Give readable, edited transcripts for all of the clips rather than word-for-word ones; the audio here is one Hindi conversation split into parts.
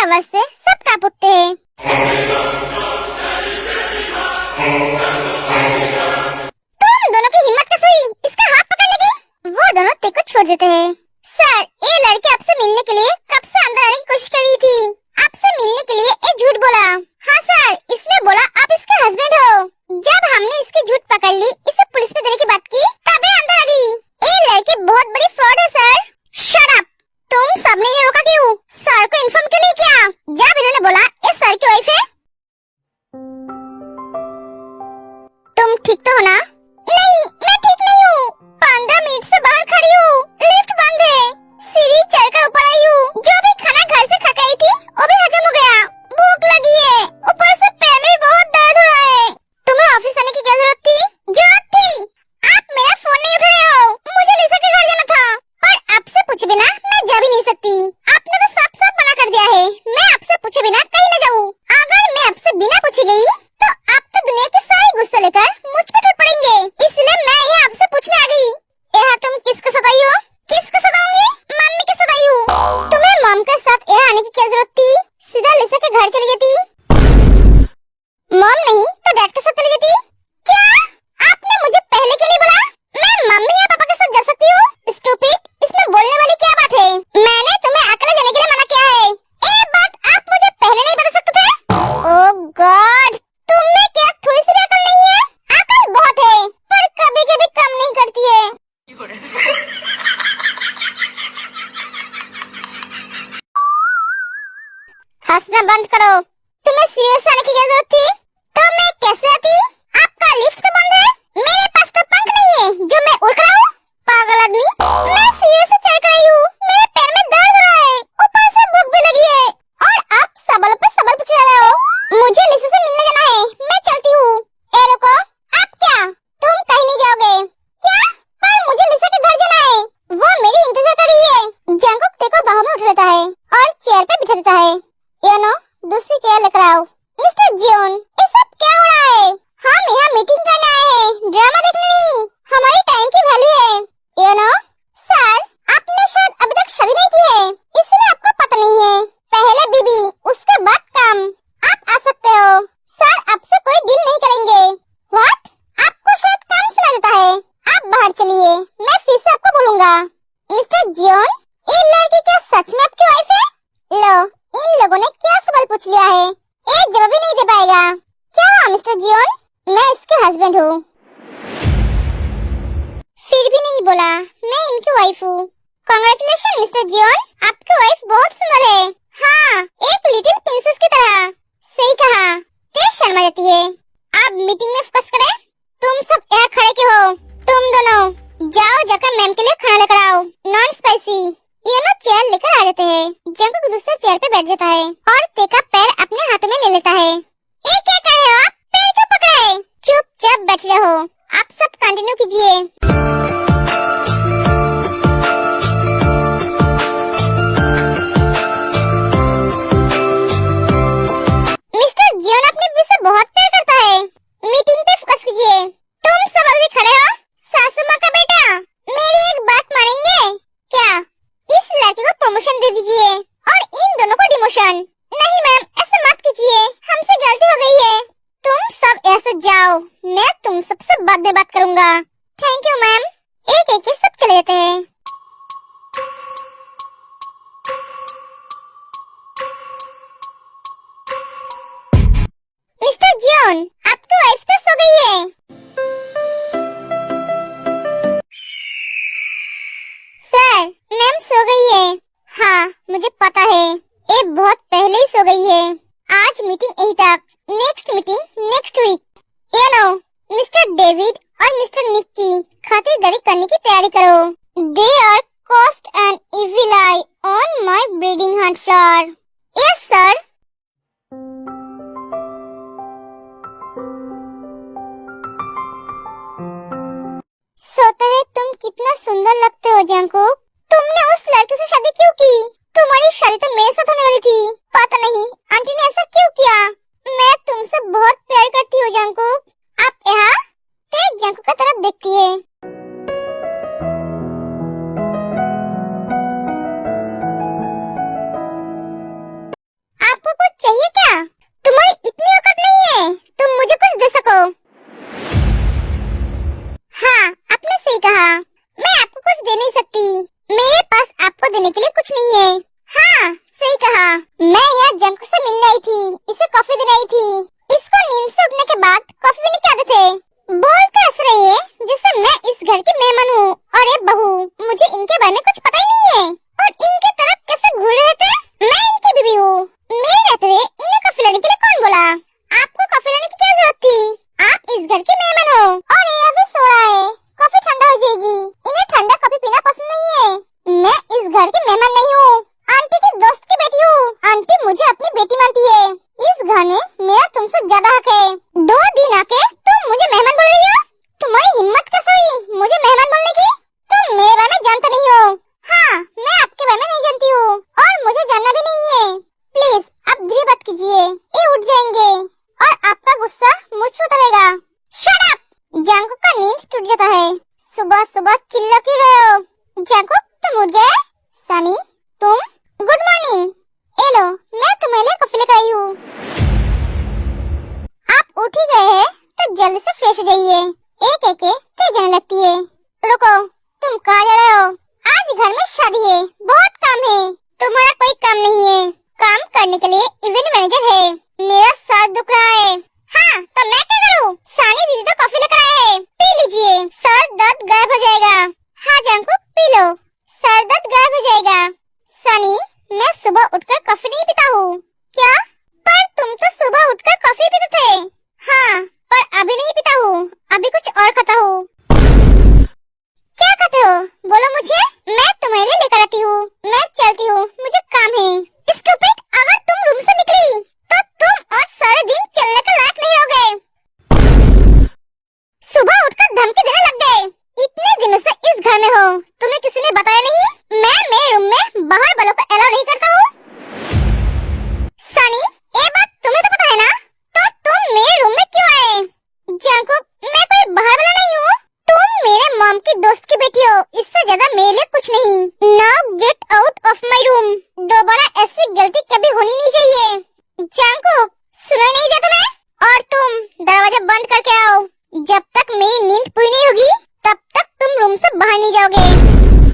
आवाज से सब कांप उठते हैं। तुम दोनों की हिम्मत कैसे हुई इसका हाथ पकड़ने की? वो दोनों तेरे को छोड़ देते हैं। सर, ये लड़की आपसे मिलने के लिए कब से अंदर आने की कोशिश कर रही थी। आपसे मिलने के लिए ये झूठ बोला। हाँ सर, इसने बोला आप इसके हस्बैंड हो। जब हमने इसकी झूठ पकड़ ली, इसे पुलिस में देने की बात की, तभी अंदर आ गई। ये लड़की बहुत बड़ी फ्रॉड है सर। Shut up! तुम सबने इन्हें रोका क्यों? सर को इन्फॉर्म क्यों नहीं किया? जब इन्होंने बोला ये सर की वाइफ है। तुम ठीक तो हो ना? नहीं, मैं ठीक नहीं हूँ। 15 मिनट से बाहर खड़ी हूँ, लिफ्ट बंद है। सीढ़ी चढ़कर ऊपर आई हूँ। जो भी खाना घर से खा के आई थी वो भी हजम हो गया। भूख लगी है, ऊपर से पैर में भी बहुत दर्द हो रहा है। तुम्हें ऑफिस आने की क्या जरूरत थी? जरूरत थी? आप मेरा फोन नहीं उठा रहे हो। मुझे लिसा के घर जाना था, पर आपसे पूछे बिना मैं जा भी नहीं सकती। आपने तो साफ साफ मना कर दिया है, मैं आपसे पूछे बिना कहीं न जाऊँ। अगर मैं आपसे बिना पूछे गई तो आप तो दुनिया की सारी गुस्सा लेकर मुझ पे टूट पड़ेंगे। इसलिए मैं यहाँ आपसे पूछने आ गई। यहाँ तुम किसके साथ आई हो? किसके साथ आऊंगी? मम्मी के साथ आई हूँ। तुम्हें मॉम के साथ यहाँ आने की क्या जरूरत थी? सीधा लिसा के घर चली जाती। मॉम नहीं तो डैड के साथ चली जाती। क्या? आपने मुझे पहले क्यों नहीं बोला? मैं मम्मी या पापा के साथ जा सकती हूँ। स्टूपिड, इसमें बोलने वाली क्या बात है? मैंने तुम्हें अकेले जाने के लिए मना किया है। ये बात आप मुझे पहले नहीं बता सकते थे? ओह गॉड, तुम्हें क्या थोड़ी सी भी अकल नहीं है? अकल बहुत है, पर कभी कभी कम नहीं करती है। हंसना बंद करो। तुम्हें सीरियस आने की क्या जरूरत थी? तो मैं कैसे आती? आपका लिफ्ट तो बंद है। मेरे पास तो पंख नहीं है जो मैं उड़ खड़ा हूँ। पागल आदमी, मैं सीढ़ी से चढ़ कर आई हूँ। मेरे पैर में दर्द हो रहा है, ऊपर से भूख भी लगी है, और आप सवालों पे सवाल पूछ रहे हो। मुझे लिसा से मिलने जाना है, मैं चलती हूँ। ए रुको, आप क्या? तुम कहीं नहीं जाओगे। क्या? पर मुझे लिसा के घर जाना है, वो मेरी इंतजार कर रही है। जंगकुक तेको बाहों में उठा लेता है और चेयर पे बिठा देता है। यानो, दूसरी चेयर लेकर आओ। मिस्टर जियोन, ये सब क्या हो रहा है? हम यहाँ मीटिंग करने आए हैं, ड्रामा देखने नहीं। हमारी टाइम की वैल्यू है। यानो, सर, आपने शायद अभी तक शादी नहीं की है, इसलिए आपको पता नहीं है। पहले बीबी, उसके बाद काम। आप आ सकते हो। सर, आपसे कोई डील नहीं करेंगे। व्हाट? आपको शायद काम सुना देता है। आप बाहर चलिए, मैं फिर से आपको बोलूंगा। मिस्टर जियोन, ये लड़की क्या सच में आपकी वाइफ है? लो, इन लोगों ने क्या सवाल पूछ लिया है, एक जवाब भी नहीं दे पाएगा। क्या हुआ मिस्टर जियोन? मैं इसके हस्बैंड हूँ। फिर भी नहीं बोला, मैं इनकी वाइफ हूँ। कांग्रेचुलेशन मिस्टर जियोन, आपकी वाइफ बहुत सुंदर है। हाँ, एक लिटिल प्रिंसेस की तरह। सही कहा, तेज शर्मा जाती है। अब मीटिंग में फोकस करें। तुम सब यहाँ खड़े क्यों हो? तुम दोनों जाओ, जाकर मैम के लिए खाना लेकर आओ, नॉन स्पाइसी। ये लोग चेयर लेकर आ जाते हैं। जंगकुक दूसरे चेयर पे बैठ जाता है और तेका पैर अपने हाथों में ले लेता है। ये क्या कर रहे हो आप? पैर क्यों पकड़ा है? चुपचाप बैठ रहो। आप सब कंटिन्यू कीजिए। मिस्टर जियोन अपनी बीवी से बहुत प्यार करता है। मीटिंग पे फोकस कीजिए। तुम सब अभी खड़े हो? सासू माँ का बेटा, मेरी एक बात मानेंगे क्या? इस लड़के को प्रमोशन दे दीजिए और इन दोनों को डिमोशन। नहीं मैम, ऐसे मत कीजिए, हमसे गलती हो गई है। तुम सब ऐसे जाओ, मैं तुम सबसे बाद में बात करूंगा। Thank you ma'am. एक एक के सब चले जाते हैं। मिस्टर जियोन, आपकी वाइफ तो सो गई है। सर, मैम सो गई है। हाँ, मुझे पता है, ये बहुत पहले ही सो गई है। आज मीटिंग यहीं तक, next meeting next week. You know, mister David और मिस्टर निक की खातिरदारी करने की तैयारी करो। They are cost and evil eye on my breeding heart flower. Yes sir. सोते हुए तुम कितना सुंदर लगते हो जंगकुक। तुमने उस लड़के से शादी क्यों की? तुम्हारी शादी तो मेरे साथ होने वाली थी। पता नहीं आंटी ने ऐसा क्यों किया। मैं तुमसे बहुत प्यार करती हूँ जंगकुक। आप यहाँ तेज जंगकुक की तरफ देखती है। के लिए इवेंट मैनेजर है। मेरा सर दुख रहा है। हाँ, तो मैं क्या करूँ? सानी दीदी तो कॉफी लेकर आए हैं, पी लीजिए, सर दर्द गायब हो जाएगा। हाँ जंकुक, पी लो, सर दर्द गायब हो जाएगा। सनी, मैं सुबह उठकर कॉफी नहीं पीता हूँ। क्या? पर तुम तो सुबह उठकर कॉफी पीते थे। हाँ, पर अभी नहीं पीता हूँ, अभी कुछ और खाता हूँ। क्या खाते हो? बोलो मुझे, मैं तुम्हारे लिए लेकर आती हूँ। मैं चलती हूँ, मुझे काम है। स्टूपिड, अगर तुम रूम से निकली तो तुम और सारे दिन चलने के लायक नहीं रहोगे। सुबह उठकर धमकी देने लग गए। इतने दिनों से इस घर में हो, तुम्हें किसी ने बताया नहीं? मैं मेरे रूम में बाहर वालों को अलाउ नहीं करता हूँ। सनी, ये बात तुम्हें तो पता है ना? तो तुम मेरे रूम में क्यों आए? जंकुक, मैं कोई बाहर वाला नहीं हूँ। तुम मेरे मॉम की दोस्त की बेटी हो, इससे ज्यादा मेरे लिए कुछ नहीं। Now get out of my room. दोबारा ऐसी गलती कभी होनी नहीं चाहिए। जंकुक, सुनाई नहीं देता तुम्हें? और तुम दरवाजा बंद करके आओ। जब तक मेरी नींद पूरी नहीं होगी तब तक तुम रूम से बाहर नहीं जाओगे।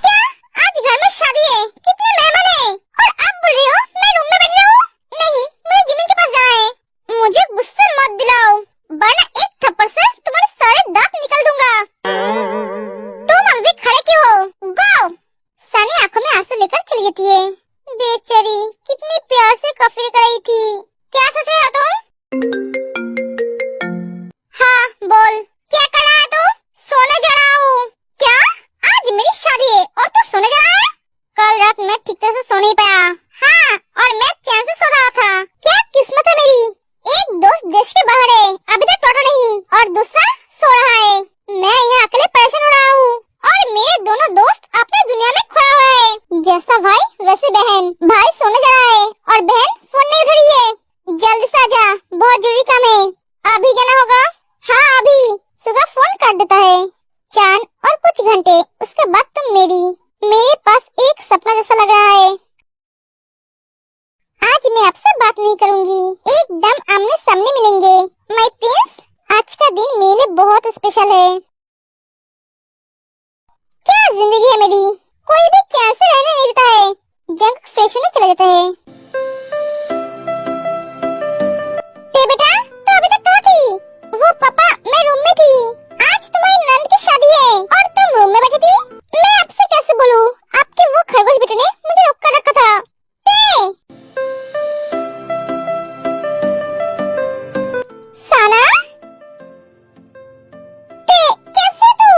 क्या? आज घर में शादी है, कितने मेहमान हैं, और अब बोल रही हो मैं रूम में बैठी रहूं? नहीं, मुझे जिमिन के पास जाना है। मुझे गुस्सा मत दिलाओ, वरना एक थप्पड़ से तुम्हारे सारे दांत निकाल दूंगा। तुम अभी भी खड़े क्यों हो? गो! सनी आंखों में आंसू लेकर चली जाती है। बेचारी कितनी प्यार से कॉफी कराई थी। क्या सोच रहे हो तुम? हाँ बोल, क्या कर रहा है तू? सोने जा रहा हूँ। क्या? आज मेरी शादी है और तू सोने जा रहा है? कल रात मैं ठीक तरह से सो नहीं पाया। हाँ, और मैं चैन से सो रहा था। क्या किस्मत है मेरी। एक दोस्त देश के बाहर है, अभी तक लौटा नहीं, और दूसरा सो रहा है। मैं यहाँ अकेले परेशान हो रहा हूँ, और मेरे दोनों दोस्त अपनी दुनिया में खोया हुआ है। जैसा भाई वैसे बहन। भाई सोने जा रहा है और बहन फोन नहीं उठा रही है। जल्दी से आजा, बहुत जरूरी काम है। अभी जाना होगा? हाँ अभी। सुबह फोन कर देता है। चांद और कुछ घंटे उसके बाद तुम मेरे पास एक सपना जैसा लग रहा है। आज मैं आपसे बात नहीं करूंगी, एकदम आमने सामने मिलेंगे। माय प्रिंस, आज का दिन मेरे लिए बहुत स्पेशल है। क्या जिंदगी है मेरी, कोई भी चैन से रहने नहीं देता है। जंक फ्रेश होने चला जाता है। ते बेटा, तो अभी तक कहाँ थी? वो पापा, मैं रूम में थी। आज तुम्हारी नंद की शादी है और तुम रूम में बैठी थी। मैं आपसे कैसे बोलूं? आपके वो खरगोश बेटे ने मुझे रोक कर रखा था। साना, कैसे तू?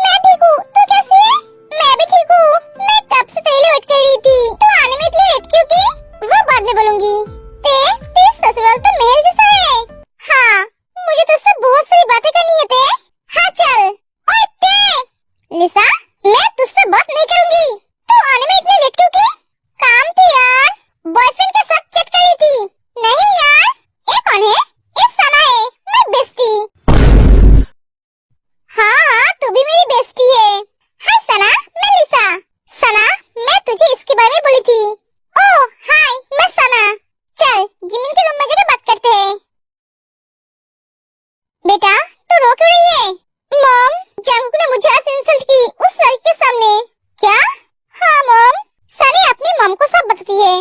मैं ठीक हूँ, तू कैसी है? मैं भी ठीक हूँ। मैं कब से तेरे लिए वेट कर रही थी। तू आने में इतनी लेट क्यों की? वो बाद में बोलूंगी। तेरे ससुराल तो महल जैसा है। हाँ, मुझे तुझसे बहुत सारी बातें करनी है ते। हाँ चल। ओए ते! लिसा, मैं तुझसे बात नहीं करूंगी। तू आने में इतनी लेट क्यों की? काम थी यार, बॉयफ्रेंड के साथ चैट कर रही थी। नहीं यार, ये कौन है? ये सना है, मैं बेस्टी। हाँ, तू भी मेरी बेस्टी है। हाँ सना, मैं लिसा। सना, मैं तुझे इसके बारे में बोली थी। ओह हाय, मैं सना। चल जिमिन के रूम में जाकर बात करते हैं। बेटा, तू रो क्यों रही है? मॉम, जंकुक ने मुझे आज इंसल्ट की उस लड़की के सामने। क्या? हाँ मॉम, सनी अपनी मॉम को सब बताती है।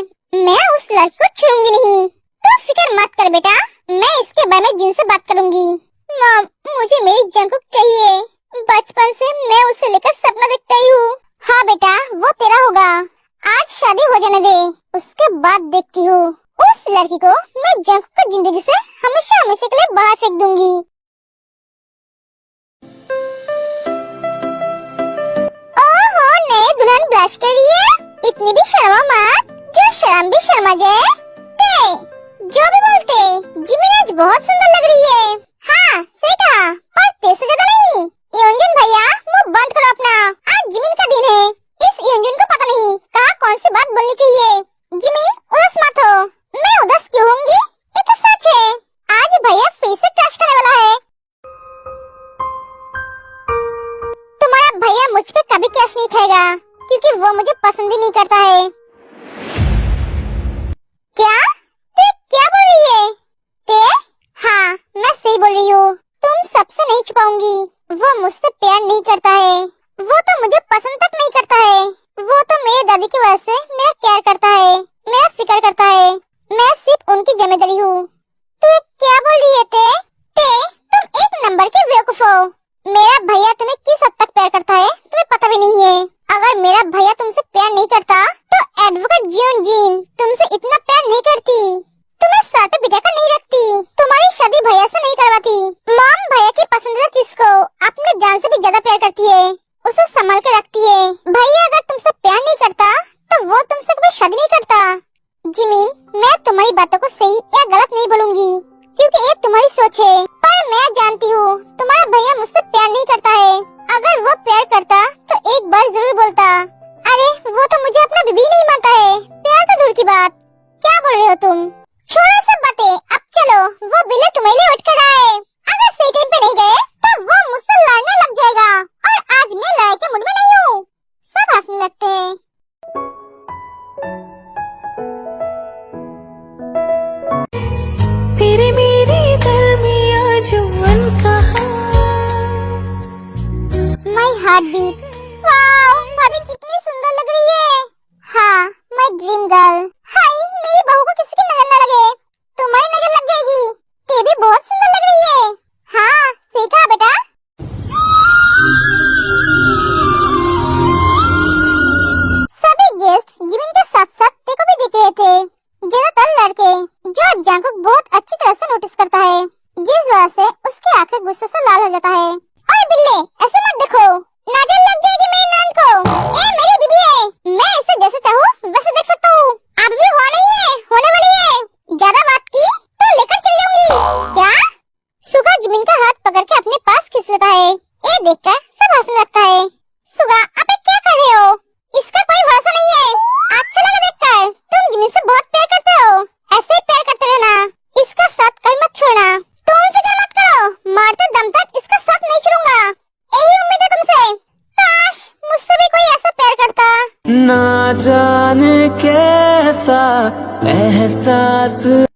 मैं उस लड़की को छूऊंगी नहीं। तू फिक्र मत कर बेटा, मैं इसके बारे में जिन से बात करूंगी। मॉम, मुझे मेरी जंकुक चाहिए। बचपन से मैं उसे लेकर सपना देखता ही हूँ। हाँ बेटा, वो तेरा होगा। आज शादी हो जाने दे, उसके बाद देखती हूँ। उस लड़की को मैं जंकुक को जिंदगी से हमेशा हमेशा के लिए बाहर फेंक दूंगी। ओहो, नई दुल्हन ब्लश कर रही है। इतनी भी शर्मा मत, जो शर्म भी शर्मा जाए। ते, जो भी बोलते, जिमिन आज बहुत सुंदर लग रही है। हाँ सही कहा, पर तेरे से ज्यादा नहीं। योंजुन भैया, मुंह बंद करो अपना। आज जिमिन का दिन है। इस योंजुन को पता नहीं कहाँ कौन सी बात बोलनी चाहिए। जिमिन, उदास मत हो। मैं उदास क्यों होंगी? ये तो सच है। आज भैया फिर से क्रश करने वाला है। तुम्हारा भैया मुझ पे कभी क्रश नहीं खाएगा, क्योंकि वो मुझे पसंद ही नहीं करता है। क्या? तू क्या बोल रही है? ते? हाँ, मैं सही बोल तुम्हारी बातों को सही या गलत नहीं बोलूंगी, क्योंकि ये तुम्हारी सोच है। पर मैं जानती हूँ तुम्हारा भैया मुझसे प्यार नहीं करता है। अगर वो प्यार करता तो एक बार जरूर बोलता। अरे वो तो मुझे अपना बीबी नहीं मानता है, प्यार तो दूर की बात। क्या बोल रहे हो तुम? छोड़ो सब बातें, अब चलो। वो बिल्ला तुम्हारे लिए वेट कर रहा है। अगर सही टाइम पे नहीं गए तो वो मुझसे लड़ने लग जाएगा, और आज मैं लड़ाई के मूड में नहीं हूँ। सब हंसने लगते हैं। तेरे मेरे दरमियां जुम्मन कहा माय हार्ट बीट। वाओ, भाभी कितनी सुंदर लग रही है। हाँ, माय ड्रीम गर्ल। हाय, मेरी बहू को किसी की नजर न लगे, तुम्हारी नजर लग जाएगी। ते भी बहुत सुंदर लग रही है। हाँ, सही कहा बेटा। सभी गेस्ट जिमिन के साथ साथ ते को भी देख रहे थे। ज्यादातर लड़के, जो जंगकुक बहुत अच्छी तरह से नोटिस करता है, जिस वजह से उसकी आंखें गुस्से से लाल हो जाता है। ओए बिल्ले, ऐसे मत देखो, नजर लग जाएगी मेरी नंद को। ये मेरी बीबी है, मैं इसे जैसे चाहूँ वैसे देख सकता हूँ। अब भी हुआ नहीं है, होने वाली है। ज्यादा बात की तो लेकर चल जाऊंगी। क्या? सुगा जिमिन का हाथ पकड़ के अपने पास खींच लेता है। ये देखकर सब हंसने लगता है। सुगा, आप क्या कर रहे हो? इसका कोई भरोसा नहीं है। अच्छा लगा देखकर, तुम जिमिन से बहुत प्यार करते हो। ऐसे ही प्यार करते रहना, इसका साथ कभी मत छोड़ना। तुम फिक्र मत करो, मारते दम तक इसका साथ नहीं छोड़ूंगा। यही उम्मीद है तुमसे। काश मुझसे भी कोई ऐसा प्यार करता। ना जाने कैसा एहसास